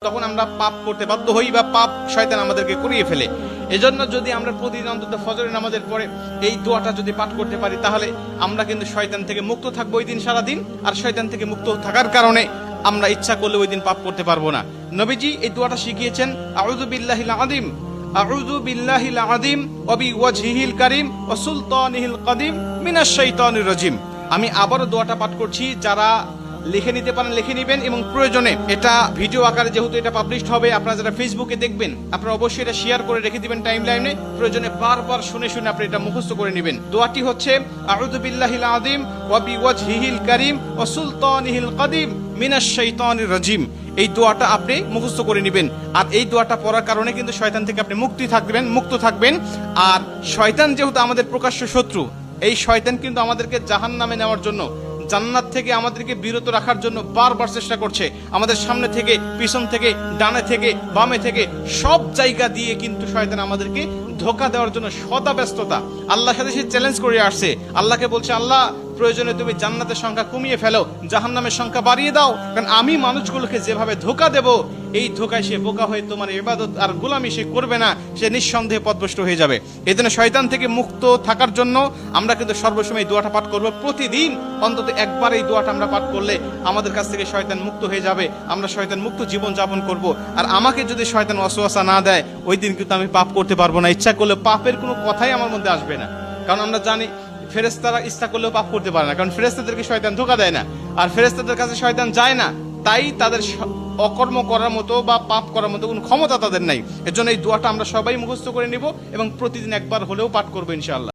তখন আমরা পাপ করতে বাধ্য হই বা পাপ শয়তান আমাদেরকে করিয়ে ফেলে। এজন্য যদি আমরা প্রতিদিন অন্তত ফজরের নামাজের পরে এই দোয়াটা যদি পাঠ করতে পারি, তাহলে আমরা কিন্তু শয়তান থেকে মুক্ত থাকবো ওই দিন সারাদিন। আর শয়তান থেকে মুক্ত থাকার কারণে আমরা ইচ্ছা করলে ওই দিন পাপ করতে পারবো না। নবীজি এই দোয়াটা শিখিয়েছেন, আউযু বিল্লাহিল আযীম, আউযু বিল্লাহিল আযীম ওয়া বিওয়াজহিল কারীম ওয়া সুলতানিহিল কাদীম মিনাশ শাইতানির রাজীম। আমি আবারও দোয়াটা পাঠ করছি, যারা লিখে নিতে পারেন লিখে নেবেন, এবং প্রয়োজনে এটা ভিডিও আকারে যেহেতু এটা পাবলিশড হবে, আপনারা যারা ফেসবুকে দেখবেন আপনারা অবশ্যই এটা শেয়ার করে রেখে দিবেন টাইম লাইনে। প্রয়োজনে বারবার শুনে শুনে আপনি এটা মুখস্থ করে নেবেন। দোয়াটি হচ্ছে আউযু বিল্লাহিল আযীম ওয়া বিওয়াজহিল কারীম ওয়া সুলতানিহিল কাদীম মিনাশ শাইতানির রাজীম। এই দোয়াটা আপনি মুখস্থ করে নেবেন। আর এই দোয়াটা পড়ার কারণে কিন্তু শয়তান থেকে আপনি মুক্ত থাকবেন। আর শয়তান যেহেতু আমাদের প্রকাশ্য শত্রু, এই শয়তান কিন্তু আমাদেরকে জাহান্নামে নেওয়ার জন্য, জান্নাত থেকে আমাদেরকে বিরত রাখার জন্য বারবার চেষ্টা করছে। আমাদের সামনে থেকে, পিছন থেকে, ডানে থেকে, বামে থেকে, সব জায়গা দিয়ে কিন্তু শয়তান আমাদেরকে ধোঁকা দেওয়ার জন্য সদা ব্যস্ততা। আল্লাহর সাথে সে চ্যালেঞ্জ করে আসছে। আল্লাহকে বলছে, আল্লাহ প্রয়োজনে তুমি জান্নাতের সংখ্যা কমিয়ে ফেলো, জাহান্নামের সংখ্যা বাড়িয়ে দাও, কারণ আমি মানুষগুলোকে যেভাবে ধোঁকা দেব, এই ধোঁকায় সে বোকা হয়ে তোমার ইবাদত আর গোলামি সে করবে না, সে নিঃসন্দেহে পথভ্রষ্ট হয়ে যাবে। এই জন্য শয়তান থেকে মুক্ত থাকার জন্য আমরা কিন্তু সর্বসময় এই দোয়াটা পাঠ করবো। প্রতিদিন অন্তত একবার এই দোয়াটা আমরা পাঠ করলে আমাদের কাছ থেকে শয়তান মুক্ত হয়ে যাবে, আমরা শয়তান মুক্ত জীবন যাপন করব। আর আমাকে যদি শয়তান ওয়াসওয়াসা না দেয়, ওই দিন কিন্তু আমি পাপ করতে পারবো না। ইচ্ছা করলে পাপের কোনো কথাই আমার মধ্যে আসবে না, কারণ আমরা জানি ফেরেশতারা ইচ্ছা করলেও পাপ করতে পারে না, কারণ ফেরেশতাদেরকে শয়তান ধোঁকা দেয় না, আর ফেরেশতাদের কাছে শয়তান যায় না। তাই তাদের অকর্ম করার মতো বা পাপ করার মতো কোনো ক্ষমতা তাদের নাই। এর জন্য এই দোয়াটা আমরা সবাই মুখস্থ করে নিব এবং প্রতিদিন একবার হলেও পাঠ করবো ইনশাআল্লাহ।